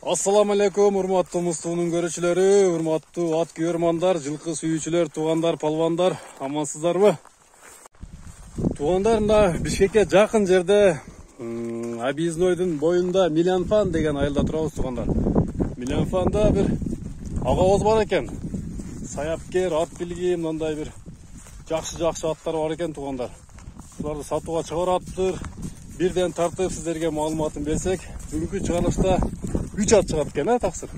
Assalamu alaikum, урматтуу Мустунун көрүүчүлөрү, урматтуу ат күйөрмандар, жылкы сүйүүчүлөр, туугандар, палвандар, амансыздарбы? Туугандар, мына Бишкекке жакын жерде Объезднойдун боюнда Милянфан деген айылда турабыз, туугандар. Милянфанда бир агабыз бар экен. Саяпкер, ат билги, мындай бир жакшы аттар бар экен, туугандар. Буларды сатууга чыгараттыр. Бирден тартып сиздерге маалыматын берсек, бүгүнкү чыгарылышта 3 ат чыгат экен, таксыр.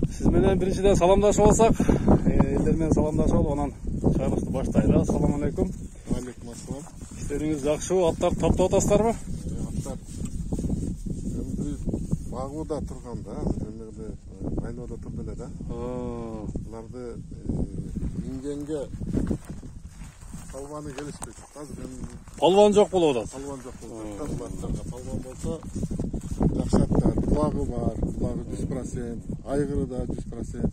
Сиз менен биринчиден саламдашып алсак, элдер менен саламдашып алып, анан чыгарылышты баштайлы. Ассаламу алейкум. Алейкум ассалам. Иштериңиз жакшыбы? Аттар таптап атасыздарбы? Аттар эми багууда турган да, эмеде айноодо турду эле да. Буларды мингенге палваны келишпейт. Азыр эми Палван жок болуп атат. палван жок болуп атат. Буларга палван болсо жакшы аттар, булагы бар, булагы 100%, айгыры да 100%.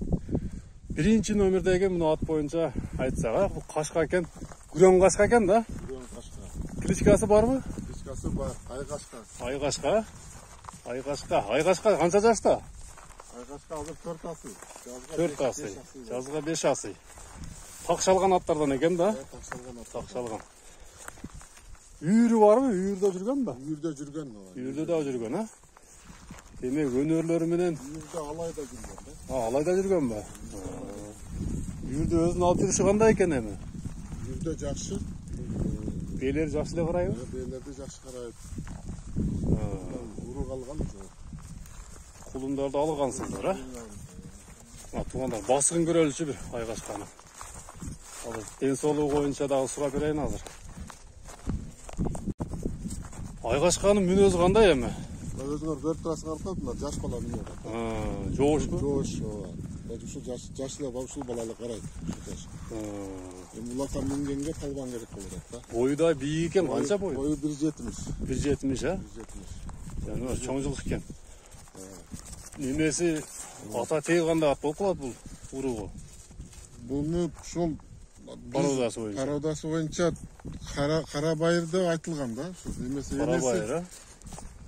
Биринчи номердеги мына ат боюнча айтсак, бул кашка экен, күрөң кашка экен да? Күрөң кашка. Кличкасы барбы? Кличкасы бар, айкашка. Айкашка. Айкашка канча жашта? Айкашка азыр 4 асы. 4 асы. Жазга 5 асы. Такшалган аттардан экен да? Такшалган. Үйүрү барбы? Үйүрдө жүргөн ба? Үйүрдө жүргөн. Үйүрдө да жүргөн, а? Демек өнөрлөрү менен Үйүрдө алайда жүргөн да. Алайда жүргөн ба? Үйүрдө өзүнүн алып жүрүшү кандай экен эми? Үйүрдө жакшы. Бээлери жакшы эле карайбы? Бээлерди жакшы карайт. Урук алган жок. Кулундарды алгансыздар, а? Туугандар, басыгын көрөлүчү бир айкашканы. Азыр ден соолугу боюнча дагы сурап берейин азыр. Айкашканын мүнөзү кандай эми? Өзүңөр көрүп турасыңар аркы, мына жаш бала мүнөзү. Жоошпу? Жоош, ооба. Ушу жаш эле ушул балалы карайт. Эми буларга мингенге палван керек болот да. Бою да бийик экен, канча бою? Бою 1.70. 1.70, а? 1.70. Жаныбар чоң жылкы экен. Немеси ата теги кандай ат болуп калат бул уругу? Буну ушул Пародасы боюнча кара байыр деп айтылган да. Немеси Кара байыр, а?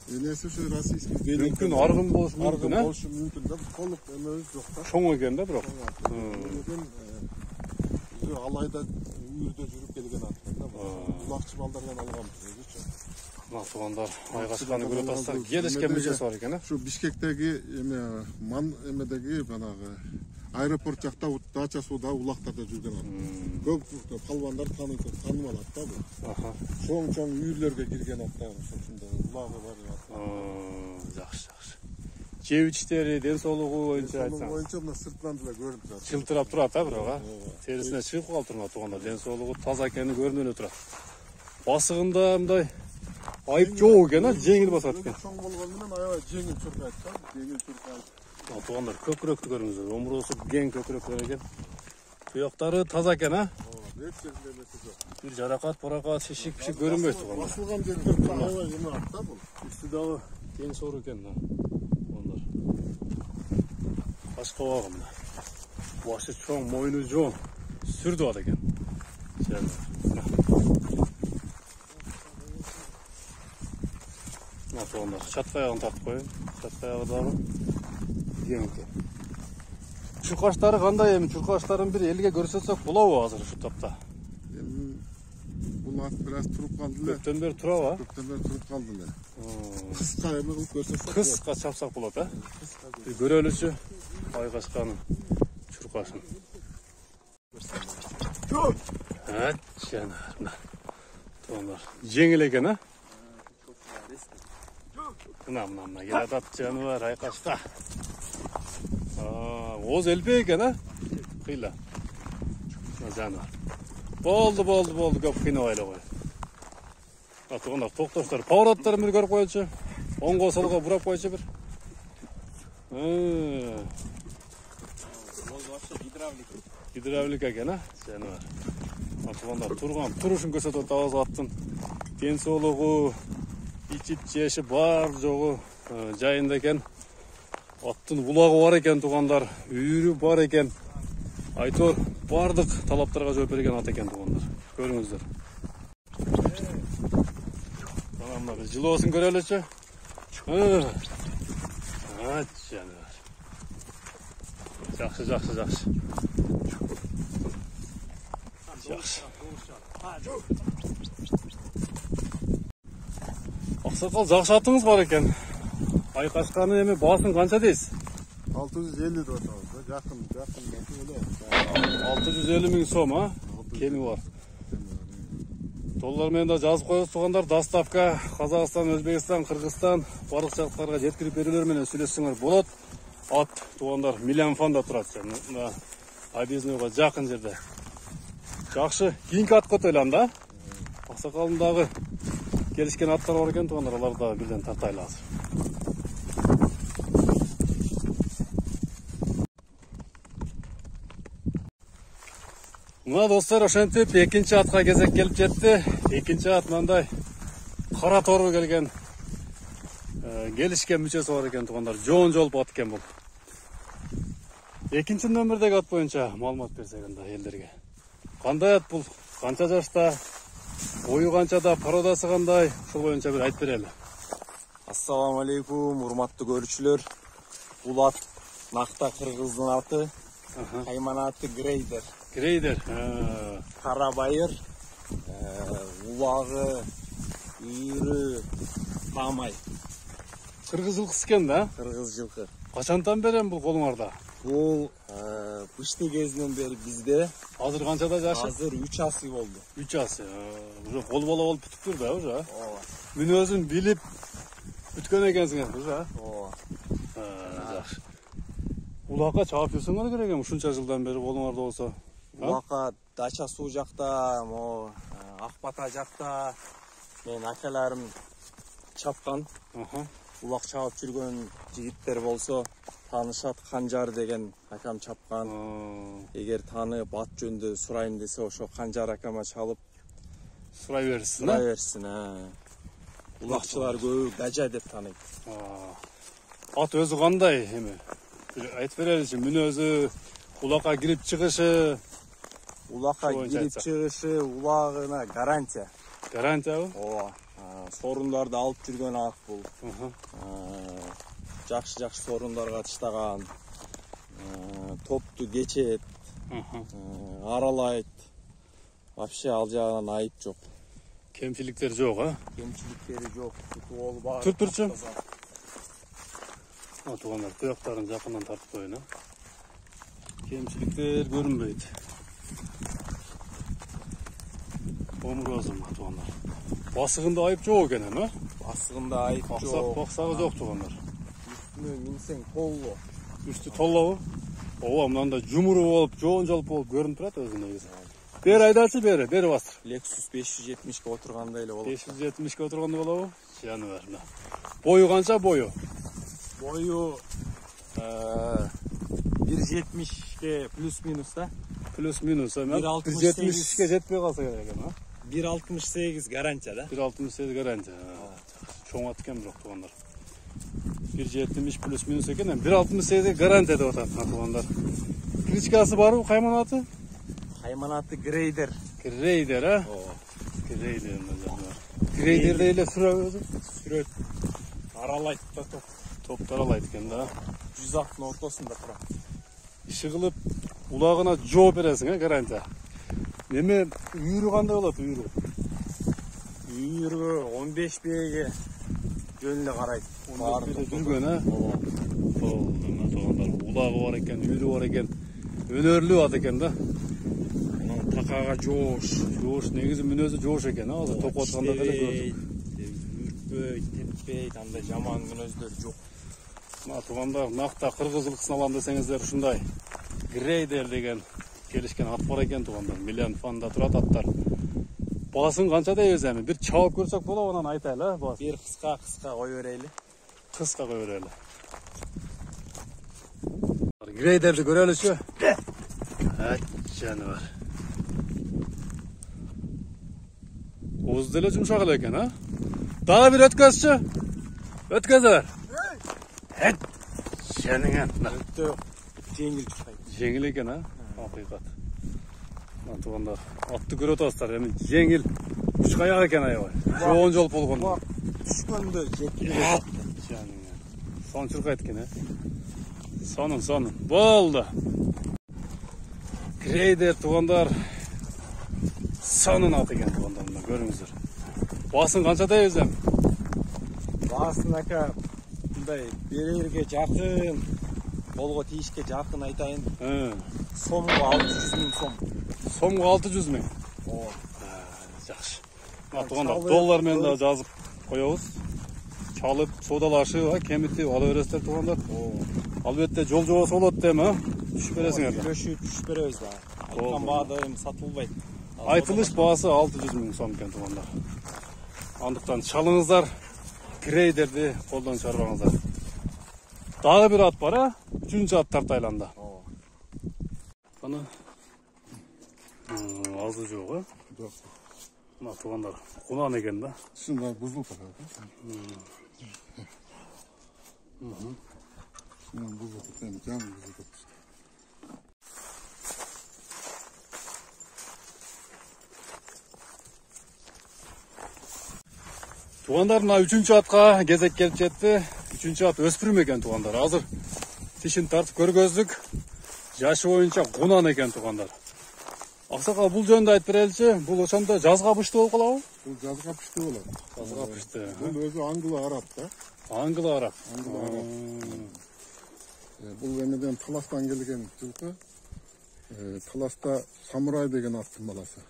Энеси ушу российский. Мүмкүн аргын болушу мүмкүн, а? Болушу мүмкүн да. Толук эмебиз жок да. Чоң экен да, бирок. Алайда үйүрдө жүрүп келген ат да. Булакчы балдардан алганбыз өзүчү. Туугандар, айкашканы көрүп атасыздар, келишкен мүчөсү бар экен, а? Ушу Бишкектеги эмедеги жанагы аэропорт жакта дача сууда улактарда жүргөн ат. Көп палвандар таанымал ат да бул. Чоң үйүрлөргө кирген ат да, ошондой улагы бар ат. Жакшы. Жеп ичтери, ден соолугу боюнча айтсаң. Боюнча мына сыртынан деле көрүнүп турат. Чылтырап турат, а, бирок, а? Терисине чыгып калып туугандар, ден соолугу таза экени көрүнүп эле турат. Басыгында мындай айып жок экен, а? Жеңил басат экен. Чоң болгону менен аябай жеңил чуркайт да. Жеңил чуркайт. Туугандар, көкүрөктү көрүңүздөр. Омуросу кең көкүрөктөр экен. Туяктары таза экен, а? Эч жерде эмеси жок. Бир жаракат, шишик көрүнбөйт туугандар. Басылган жерде аябай эме ат да бул. Үстү дагы кең сору экен, туугандар. Башка багымда. Башы чоң, мойну жоң. Сүрдү ат экен. Туугандар, чаткаягын тартып коеюн. Чаткаягы дагы кең экен. Чуркаштары кандай эми? Чуркаштарын бир элге көрсөтсөк болобу азыр ушу тапта? Эми бул ат бир аз туруп калды эле. Көптөн бери турабы, а? Көптөн бери туруп калды эле. Кыска эме кылып көрсөтсөк. Кыска чапсак болот, а? Көрөлүчү айкашканын чуркашын. Жанар. Туугандар, жеңил экен, а? Мына келатат жаныбар айкашка. Оз элпе экен, а? Кыйла. Жаныбар. Болду, көп кыйнабай эле кой. Туугандар, токтоштор, повороттарын бир көрүп коелучу. Оңго солго бурап койчу бир. Гидравлика экен, а? Жаныбар. Туугандар, турушун көрсөтүп атабыз аттын. Ден соолугу, ичип жеши бар жогу жайында экен. Аттын булагы бар экен, туугандар. Үйүрү бар экен. Айтор бардык талаптарга жооп берген ат экен, туугандар. Көрүңүздөр. Мына жылоосун көрөлүчү. Жаныбар. Жақсы. Ақсақал, жақсы атыңыз бар екен. Айқашқаны еме басын қанша дейсіз? 650 деп атабыз. Жақын 650 мың сом, а? Кеми бар. Доллармен да жазып қойыңыз туғандар, доставка Қазақстан, Өзбекстан, Қырғызстан барлық жақтарға жеткізіп берулермен сөйлессеңер болады. Ат туғандар Милянфанда тұрады. Объездныйға жақын жерде. Жақсы, кейінгі ат көтелем да? Ақсақалындағы келішкен аттар бар екен туғандар, оларда бірден тартайлы азыр. Мына достар, ошентип экинчи атка кезек келип жетти. Экинчи ат мындай кара тору келген, келишкен мүчөсү бар экен тугандар. Жоон жолуп ат экен бул. Экинчи нөмүрдөгү ат боюнча маалымат берсек анда элдерге. Кандай ат бул? Канча жашта? Бою канчада? Породасы кандай? Ушул боюнча бир айтып берели. Ассаламу алейкум, урматтуу көрүүчүлөр. Бул ат накта кыргыздын аты. Кайманаты Грейдер. Грейдер. Кара байыр, улагы, үйүрү, тамай. Кыргыз жылкысы экен да? Кыргыз жылкы. Качантан берем бул колуңарда? Бул бышты кезинен бери бизде. Азыр канчада жашы? Азыр 3 асы болду. 3 асы. Уже кол бала болуп бүтүптүр да уже. Мүнөзүн билип бүткөн экенсиңер уже. Жакшы. Улакка чаап жүрсөңөр керек экен ушунча жылдан бери колуңарда болсо. Улакка Дача суу жакта, Акбата жакта мен акаларым чапкан. Улак чаап жүргөн жигиттер болсо таанышат. Канжар деген акам чапкан. Эгер таанып ат жөнүндө сурайын десе ошо Канжар акама чалып сурай берсин. Улакчылар көбү Гажа деп тааныйт. Ат өзү кандай эми? Айтып береличи, мүнөзү, улакка кирип чыгышы. Улакка кирип чыгышы улагына гарантия. Гарантиябы? Ооба. Сорундарды алып жүргөн ат бул. Жакшы сорундарга тыштаган. Топту кечет. Аралайт. Вообще ал жагынан айып жок. Кемчиликтер жок, а? Кемчиликтери жок. Тутуолу бар. Түрчү. Тугандар, туяктарын жакындан тартып коюн, а? Кемчиликтер көрүнбөйт. Омурозум тугандар. Басыгында айып жок экен, а? Басыгында айып жок. Баксагы жок тугандар. Үстүнө минсең толло. Үстү толлобу? Ооба, мынандай жумуру болуп, жоон жолуп болуп көрүнүп турат өзү негизи. Бери айдачы, бери бастыр. Lexus 570 отургандай эле болот. 570 отургандай болобу? Жаныбар. Бою канча бою? Бою 1.70ке плюс-минус да. Плюс-минус, 1.70ке жетпей калса керек экен, а? 1.68 гарантия да. 1.68 гарантия. Чоң ат экен бирок тугандар. 1.70 плюс-минус экен, 1.68 гарантия деп атат тугандар. Кличкасы барбы кайманаты? Кайманаты Грейдер. Грейдер, а? Ооба. Грейдер. Грейдерде эле сүрөбү өзү? Сүрөт. Аралайт да топ аралайт экен да. 100 аттын ортосунда турат. Иши кылып улагына жооп бересиң, гарантия. Неме үйүрү кандай болот, үйүрү? Үйүрү 15 беге жөн эле карайт. 15 беге жүргөн, а? Ооба. Тугандар, улагы бар экен, үйүрү бар экен. Өнөрлүү ат экен да. Такага жоош негизи мүнөзү жоош экен, а? Азыр топ атканда деле көрдүк. Үрпөйт, теппейт, андай жаман мүнөздөр жок. Мына тугандар, накта кыргыз жылкысын алам десеңиздер ушундай Грейдер деген келишкен ат бар экен тугандар. Милянфанда турат аттар. Басын канча дейбиз эми? Бир чабып көрсөк болобу, анан айтайлы, а? Бас. Бир кыска кой берели. Кыска кой берели. Грейдерди көрөлүчү? Жаныбар. Оз деле жумшак эле экен, а? Дагы бир өткөзчү. Өткөзөр. Жаныңа. Өтө жеңил чыкпайт. Жеңил экен, а? Акыйкат. Мына тугандар, атты көрүп атасыздар, эми жеңил учкаяк экен аябай. Жоон жол болгон. Түшкөндө жеткиле. Жаныңа. Son çırqaytkene. Sonun. Boldu. Greyder tuğandar. Sonun atı eken tuğandarında görüңüzдөр. Basın kançada özüm? Басын ака мындай берерге жакын, колго тийишке жакын айтайын. Сомго 600 000 сом. Сомго 600 000. Ооба. Жакшы. Туғандар доллар менен да жазып коебуз. Чалып, соодалашып, кемитип ала бересиздер туғандар. Албетте жол жобосу болот дем, түшүп бересиңер да. Түшүп беребиз да. Айткан баада эми сатылбайт. Айтылыш баасы 600 000 сом экен туғандар. Андыктан чалыңыздар, грейдерди колдон чыгарбаңыздар. Дагы бир ат бар, а? 3-чү ат тартайланда. Аны азы жок, а? Жок. Мына туғандар кунан экен да. Шынында бузулуп калат. Шынында бузулуп калат, жан бузулуп калат. Туғандар мына 3-чү атка кезек келип жетти. 3-чү ат өспүрүм экен туғандар. Азыр тишин тартып көргөздүк. Жашы боюнча кунан экен туғандар. Аксакал бул жөнүндө айтып береличи. Бул ошондо жазга пышты болуп калабы? Бул жазга пышты болот. Жазга пышты. Бул өзү аңгылы-араб да. Аңгылы-араб. Бул эмеден Таластан келген жылкы. Таласта самурай деген аттын баласы.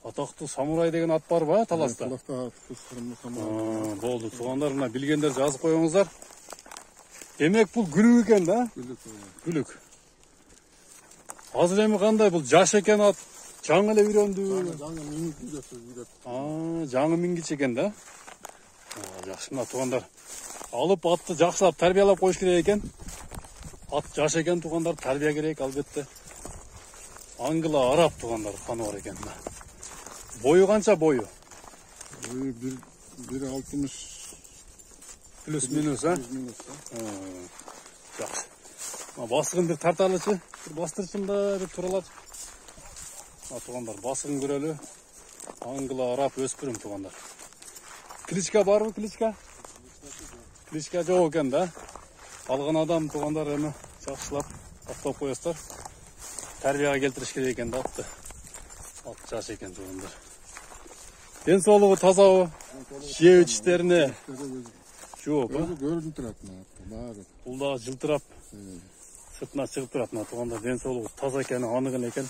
Атактуу самурай деген ат бар ба Таласта? Таласта самурай. Болду. Туғандар мына билгендер жазып коюңуздар. Демек бул күлүк экен да? Күлүк. Азыр эми кандай бул жаш экен ат? Жаңы эле үйрөндү. Жаңы мингич экен да? Жакшы, мына туғандар алып атты жакшылап тарбиялап коюш керек экен. Ат жаш экен туғандар, тарбия керек албетте. Аңгыла араб туғандар каны бар экен да. Бою канча бою? Бою 1.60 плюс-минус, а? Жакшы. Басыгын бир тарталычы, бир бастырчын да, бир туралат. Туғандар басыгын көрөлү. Аңгыла араб өспүрүм туғандар. Кличка барбы, кличка? Кличка жок экен да. Алган адам туғандар эми жакшылап аттап коесуздар. Тарбияга келтириш керек экен да атты. Ат жаш экен туғандар. Ден соолугу тазабы? Жеп ичтерине жооп, а? Көрүнүп турат баары. Бул да жылтырап сыртына чыгып турат туғандар. Ден соолугу таза экени анык экен.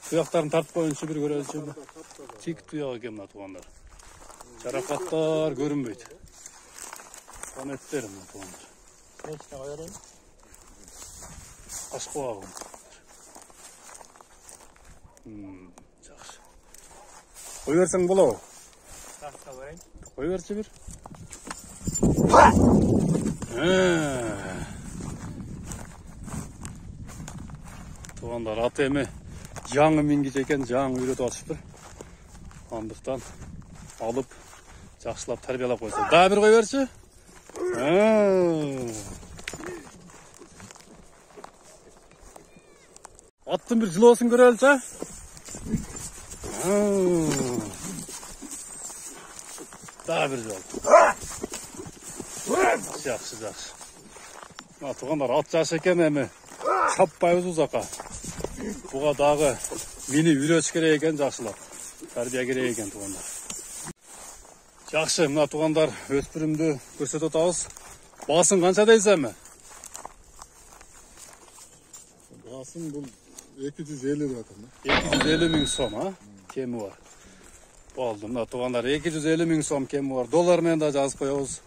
Туяктарын тартып коюнчу бир көрөлүчү. Тик туяк экен туғандар. Жаракаттар көрүнбөйт. Канеттер туғандар. Нечке коерейин? Ашкабагым. Жакшы. Кой берсең болобу? Тартка коерейин. Кой берчи бир. Туғандар аты эми жаңы мингич экен, жаңы үйрөтүп атышыптыр. Андыктан алып жакшылап тарбиялап койсо. Дагы бир кой берчи. Аттын бир жылоосун көрөлүчү, а? Дагы бир жол. Жакшы. Туғандар ат жаш экен эми чаппайбыз узакка. Буга дагы мени үйрөтүш керек экен жакшылап. Тарбия керек экен туғандар. Жакшы, мына туғандар өспүрүмдү көрсөтүп атабыз. Басын канча дейсизби? Басын бул 250 деп атам. 250 000 сом, а? Кеми бар. Болду, мына туғандар 250 000 сом кеми бар. Доллар менен да жазып коебуз.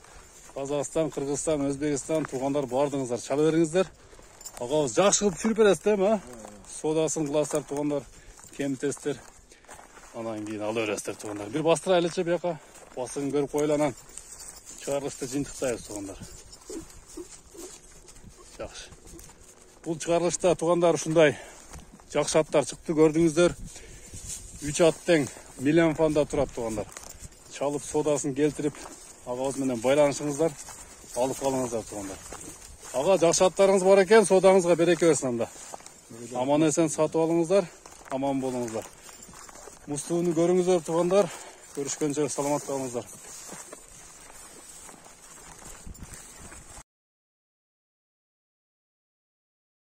Казакстан, Кыргызстан, Өзбекстан туғандар бардыңыздар, чала бериңиздер. Агабыз жакшы кылып түшүрүп бересиз да, а? Соодасын кыласыздар туғандар, кемитесиздер. Анан кийин ала бересиздер туғандар. Бир бастырайлычы бияка. Басыгын көрүп коелу, анан чыгарылышты жыйынтыктайбыз туғандар. Жакшы. Бул чыгарылышта туғандар ушундай жакшы аттар чыкты, көрдүңүздөр. 3 ат тең миллион фанда турат туғандар. Чалып соодасын келтирип, агабыз менен байланышыңыздар, алып калыңыздар туғандар. Ага, жакшы аттарыңыз бар экен, соодаңызга береке берсин анда. Аман эсен сатып алыңыздар, аман болуңуздар. Мустууну көрүңүздөр туғандар. Көрүшкөнчө саламат калыңыздар.